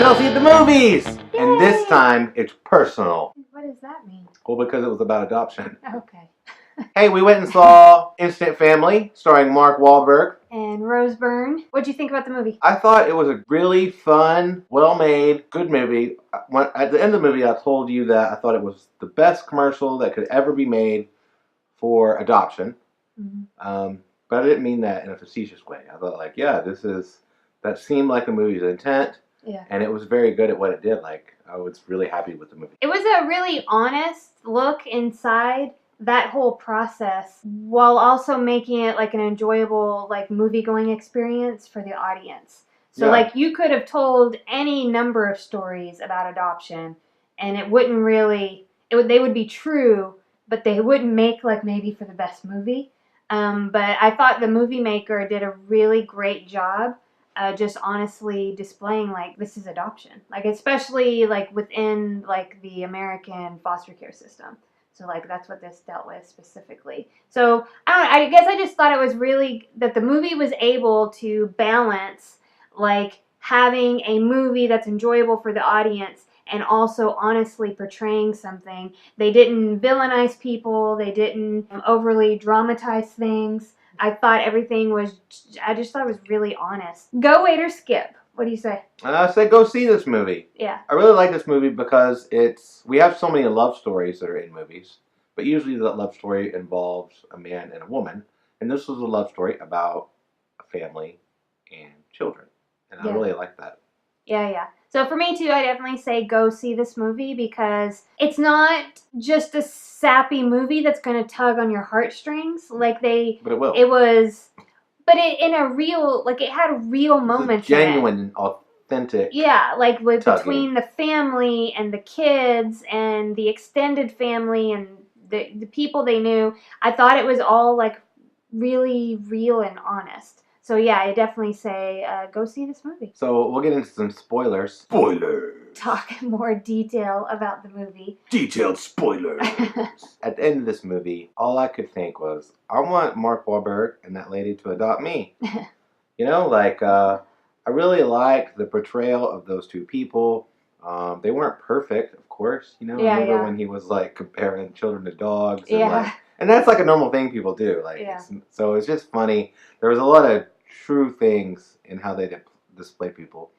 Kelsey at the movies! Yay! And this time, it's personal. What does that mean? Well, because it was about adoption. Okay. Hey, we went and saw Instant Family, starring Mark Wahlberg. And Rose Byrne. What'd you think about the movie? I thought it was a really fun, well-made, good movie. At the end of the movie, I told you that I thought it was the best commercial that could ever be made for adoption. Mm-hmm. But I didn't mean that in a facetious way. I thought, like, yeah, that seemed like the movie's intent. Yeah. And it was very good at what it did. Like, I was really happy with the movie. It was a really honest look inside that whole process while also making it like an enjoyable like movie-going experience for the audience. So Yeah. like you could have told any number of stories about adoption and it wouldn't really, they would be true, but they wouldn't make like maybe for the best movie. But I thought the movie maker did a really great job just honestly displaying like this is adoption, like especially like within like the American foster care system. So like that's what this dealt with specifically. So I guess I just thought it was really that the movie was able to balance like having a movie that's enjoyable for the audience and also honestly portraying something. They didn't villainize people. They didn't overly dramatize things. I thought I just thought it was really honest. Go, wait, or skip. What do you say? I say go see this movie. Yeah. I really like this movie because we have so many love stories that are in movies, but usually that love story involves a man and a woman, and this was a love story about a family and children, and I really like that. Yeah. So for me too, I definitely say go see this movie because it's not just a sappy movie that's going to tug on your heartstrings. But it will. It was, but in a real, like it had real moments. Genuine and authentic. Yeah, like between the family and the kids and the extended family and the people they knew. I thought it was all like really real and honest. So yeah, I definitely say go see this movie. So we'll get into some spoilers. Spoilers! Talk in more detail about the movie. Detailed spoilers! At the end of this movie, all I could think was, I want Mark Wahlberg and that lady to adopt me. You know, like, I really liked the portrayal of those two people. They weren't perfect, of course. You know, I remember when he was like comparing children to dogs. And, and that's like a normal thing people do. Like, so it's just funny. There was a lot of true things in how they display people.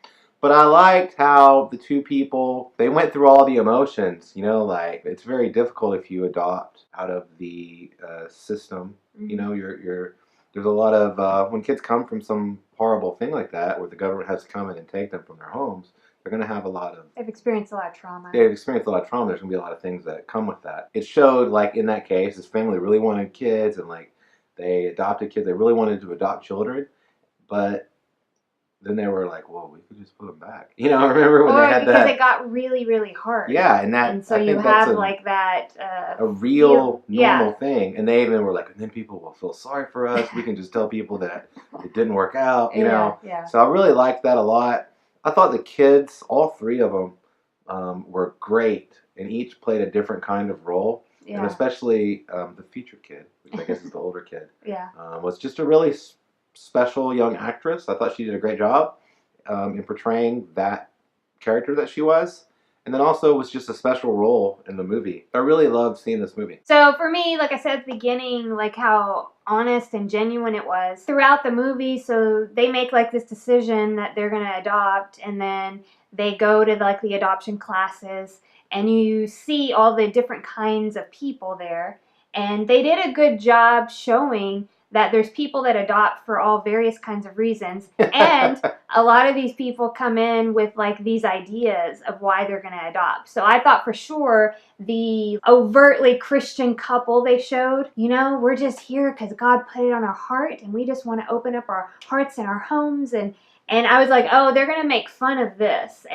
But I liked how the two people, they went through all the emotions. You know, like it's very difficult if you adopt out of the system. Mm-hmm. You know, there's a lot of, when kids come from some horrible thing like that, where the government has to come in and take them from their homes, they're going to have a lot of... They've experienced a lot of trauma. They've experienced a lot of trauma. There's going to be a lot of things that come with that. It showed, like, in that case, this family really wanted kids, and, like, they adopted kids. They really wanted to adopt children, but then they were like, well, we could just put them back. You know, I remember when they had that... because it got really, really hard. Yeah, and so you have, like, that... a real, normal thing. And they even were like, and then people will feel sorry for us. We can just tell people that it didn't work out, you know? Yeah. So I really liked that a lot. I thought the kids, all three of them, were great, and each played a different kind of role. Yeah. And especially the featured kid, which I guess is the older kid, was just a really special young actress. I thought she did a great job in portraying that character that she was. And then also was just a special role in the movie. I really loved seeing this movie. So for me, like I said at the beginning, like how honest and genuine it was throughout the movie. So they make like this decision that they're going to adopt, and then they go to like the adoption classes, and you see all the different kinds of people there. And they did a good job showing that there's people that adopt for all various kinds of reasons. And a lot of these people come in with like these ideas of why they're going to adopt. So I thought for sure the overtly Christian couple they showed, you know, we're just here because God put it on our heart and we just want to open up our hearts and our homes. And I was like, oh, they're going to make fun of this.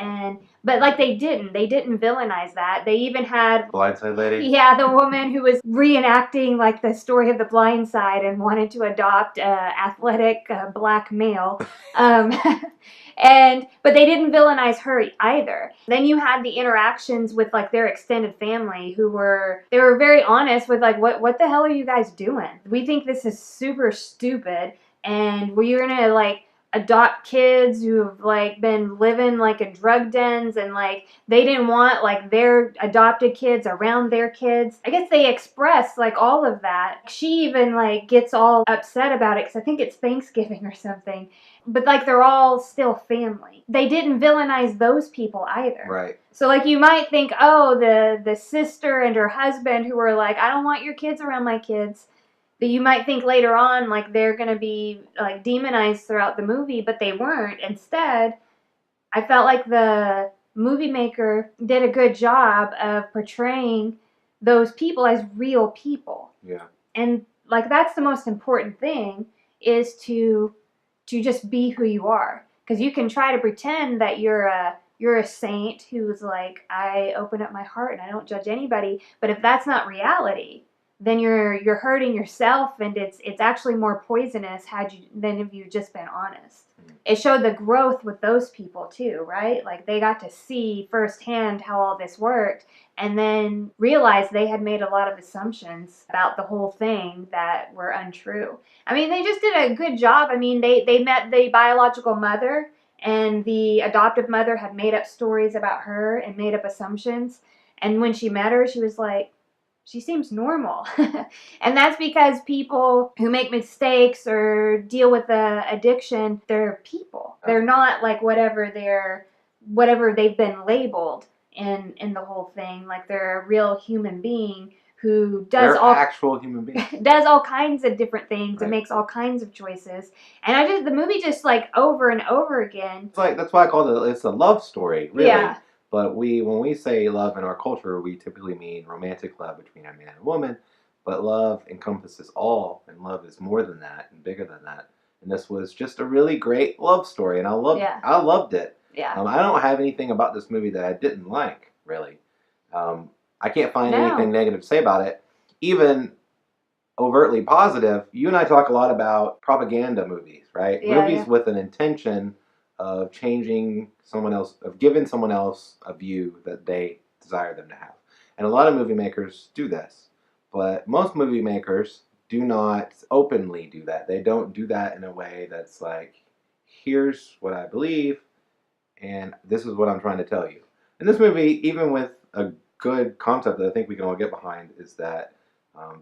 But like they didn't villainize that. They even had... Blindside lady? Yeah, the woman who was reenacting like the story of the Blind Side and wanted to adopt athletic black male. But they didn't villainize her either. Then you had the interactions with like their extended family who were very honest with like, what the hell are you guys doing? We think this is super stupid and we're going to like adopt kids who have like been living like in drug dens, and like they didn't want like their adopted kids around their kids. I guess they express like all of that. She even like gets all upset about it because I think it's Thanksgiving or something, but like they're all still family. They didn't villainize those people either. Right. So like you might think, oh, the sister and her husband who were like, I don't want your kids around my kids, that you might think later on like they're going to be like demonized throughout the movie, but they weren't. Instead, I felt like the movie maker did a good job of portraying those people as real people. Yeah. And like that's the most important thing, is to just be who you are, because you can try to pretend that you're a saint who's like, I open up my heart and I don't judge anybody, but if that's not reality, then you're hurting yourself, and it's actually more poisonous than if you've just been honest. It showed the growth with those people too, right? Like they got to see firsthand how all this worked, and then realized they had made a lot of assumptions about the whole thing that were untrue. I mean, they just did a good job. I mean, they met the biological mother, and the adoptive mother had made up stories about her and made up assumptions. And when she met her, she was like, she seems normal. And that's because people who make mistakes or deal with addiction, they're people. They're not like whatever they've been labeled in the whole thing. Like they're a real human being who does actual human beings. Does all kinds of different things, right, and makes all kinds of choices. And the movie just like over and over again. It's like, that's why I call it's a love story, really. Yeah. But when we say love in our culture, we typically mean romantic love between a man and a woman. But love encompasses all, and love is more than that and bigger than that. And this was just a really great love story, and I loved it. Yeah. I don't have anything about this movie that I didn't like, really. I can't find anything negative to say about it. Even overtly positive, you and I talk a lot about propaganda movies, right? Yeah, movies with an intention of changing someone else, of giving someone else a view that they desire them to have. And a lot of movie makers do this. But most movie makers do not openly do that. They don't do that in a way that's like, here's what I believe, and this is what I'm trying to tell you. And this movie, even with a good concept that I think we can all get behind, is that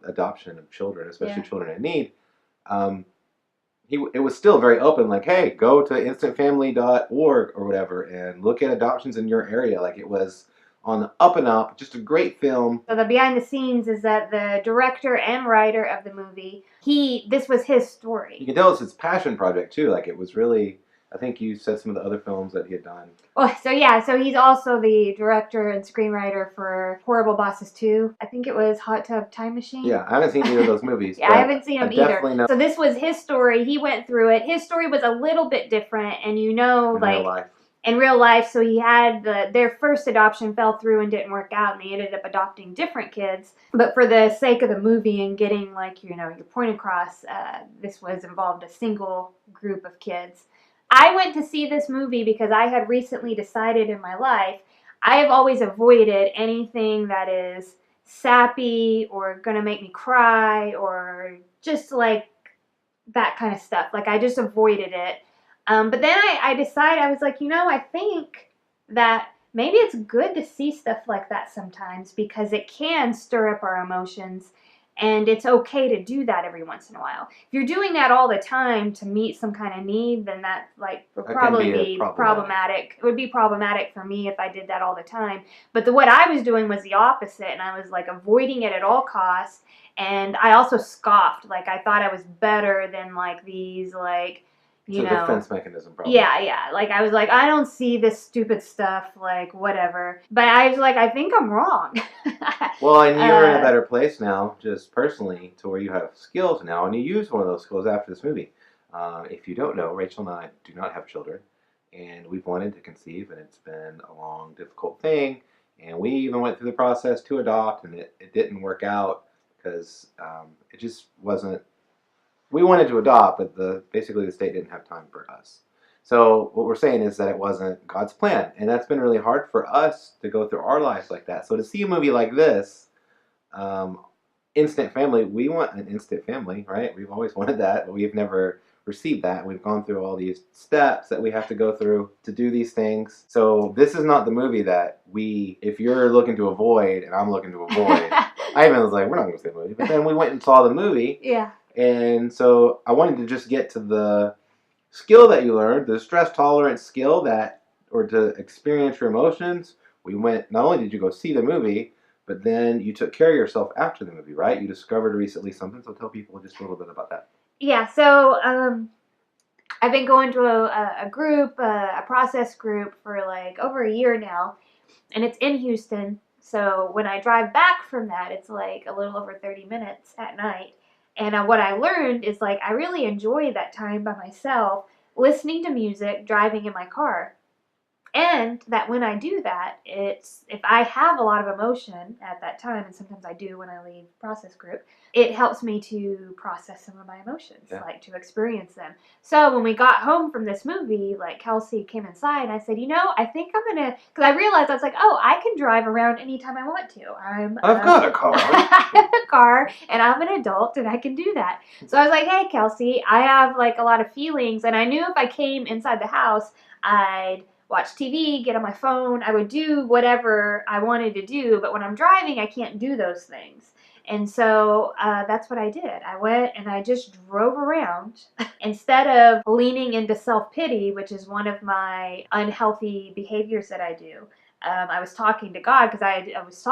adoption of children, especially children in need, it was still very open, like, hey, go to instantfamily.org or whatever and look at adoptions in your area. Like, it was on the up and up, just a great film. So the behind the scenes is that the director and writer of the movie, this was his story. You can tell it's his passion project too. Like, it was really, I think you said some of the other films that he had done. Oh, so he's also the director and screenwriter for Horrible Bosses 2. I think it was Hot Tub Time Machine. Yeah, I haven't seen either of those movies. Yeah, I haven't seen them either. So this was his story. He went through it. His story was a little bit different, and in real life, so he had their first adoption fell through and didn't work out, and they ended up adopting different kids. But for the sake of the movie and getting your point across, this was involved a single group of kids. I went to see this movie because I had recently decided in my life I have always avoided anything that is sappy or going to make me cry or just like that kind of stuff. Like I just avoided it. But then I decided, I was like, I think that maybe it's good to see stuff like that sometimes because it can stir up our emotions. And it's okay to do that every once in a while. If you're doing that all the time to meet some kind of need, then that would probably be problematic. It would be problematic for me if I did that all the time. But what I was doing was the opposite, and I was like avoiding it at all costs. And I also scoffed. Like I thought I was better than like these It's a defense mechanism, probably. Yeah. Like, I was like, I don't see this stupid stuff, like, whatever. But I was like, I think I'm wrong. Well, and you're in a better place now, just personally, to where you have skills now, and you use one of those skills after this movie. If you don't know, Rachel and I do not have children, and we've wanted to conceive, and it's been a long, difficult thing. And we even went through the process to adopt, and it didn't work out because it just wasn't. We wanted to adopt, but basically the state didn't have time for us. So what we're saying is that it wasn't God's plan. And that's been really hard for us to go through our lives like that. So to see a movie like this, Instant Family, we want an instant family, right? We've always wanted that, but we've never received that. We've gone through all these steps that we have to go through to do these things. So this is not the movie that if you're looking to avoid and I'm looking to avoid, I even was like, we're not going to see the movie. But then we went and saw the movie. Yeah. And so I wanted to just get to the skill that you learned, the stress tolerance skill or to experience your emotions. We went, not only did you go see the movie, but then you took care of yourself after the movie, right? You discovered recently something, so tell people just a little bit about that. Yeah, so I've been going to a group, a process group for like over a year now, and it's in Houston. So when I drive back from that, it's like a little over 30 minutes at night. And what I learned is like I really enjoy that time by myself, listening to music, driving in my car. And that when I do that, it's if I have a lot of emotion at that time, and sometimes I do when I leave process group, it helps me to process some of my emotions, like to experience them. So when we got home from this movie, like Kelsey came inside and I said, I think I'm gonna, because I realized I was like, oh, I can drive around anytime I want to. I've got a car. I have a car and I'm an adult and I can do that. So I was like, hey Kelsey, I have like a lot of feelings, and I knew if I came inside the house, I'd watch TV, get on my phone. I would do whatever I wanted to do, but when I'm driving, I can't do those things. And so that's what I did. I went and I just drove around. Instead of leaning into self-pity, which is one of my unhealthy behaviors that I do, I was talking to God because I was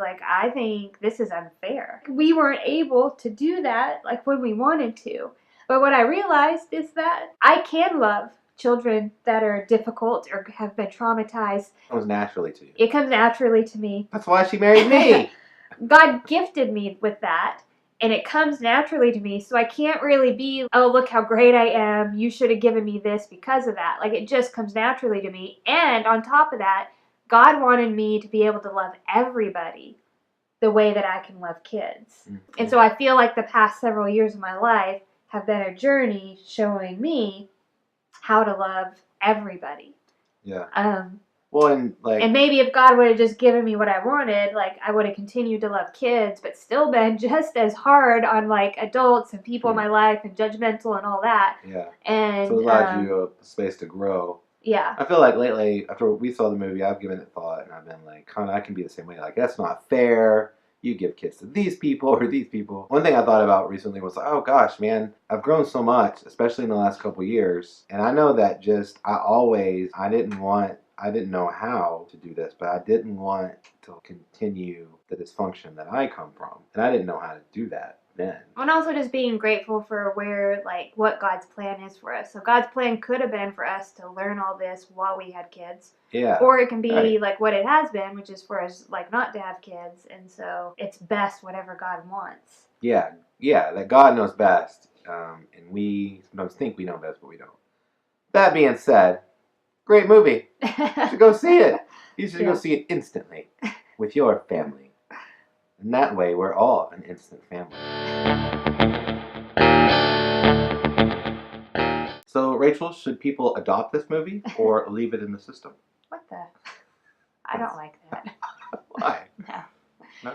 like, I think this is unfair. We weren't able to do that like when we wanted to. But what I realized is that I can love children that are difficult or have been traumatized. It comes naturally to you. It comes naturally to me. That's why she married me. God gifted me with that, and it comes naturally to me, so I can't really be, oh, look how great I am, you should have given me this because of that. Like, it just comes naturally to me. And on top of that, God wanted me to be able to love everybody the way that I can love kids. Mm-hmm. And so I feel like the past several years of my life have been a journey showing me how to love everybody. Yeah. Well, and maybe if God would have just given me what I wanted, like I would have continued to love kids, but still been just as hard on like adults and people in my life and judgmental and all that. Yeah. And so it allowed you a space to grow. Yeah. I feel like lately, after we saw the movie, I've given it thought, and I've been like, kind of, I can be the same way. Like, that's not fair. You give kids to these people or these people. One thing I thought about recently was, oh gosh, man, I've grown so much, especially in the last couple of years. And I know that I didn't know how to do this, but I didn't want to continue the dysfunction that I come from. And I didn't know how to do that then. And also just being grateful for what God's plan is for us. So God's plan could have been for us to learn all this while we had kids. Yeah. Or it can be like what it has been, which is for us like not to have kids. And so it's best whatever God wants. Yeah. Yeah. That God knows best. And we sometimes think we know best, but we don't. That being said, great movie. You should go see it. You should go see it instantly with your family. And that way, we're all an instant family. So, Rachel, should people adopt this movie or leave it in the system? What the? I don't like that. Why? No. No?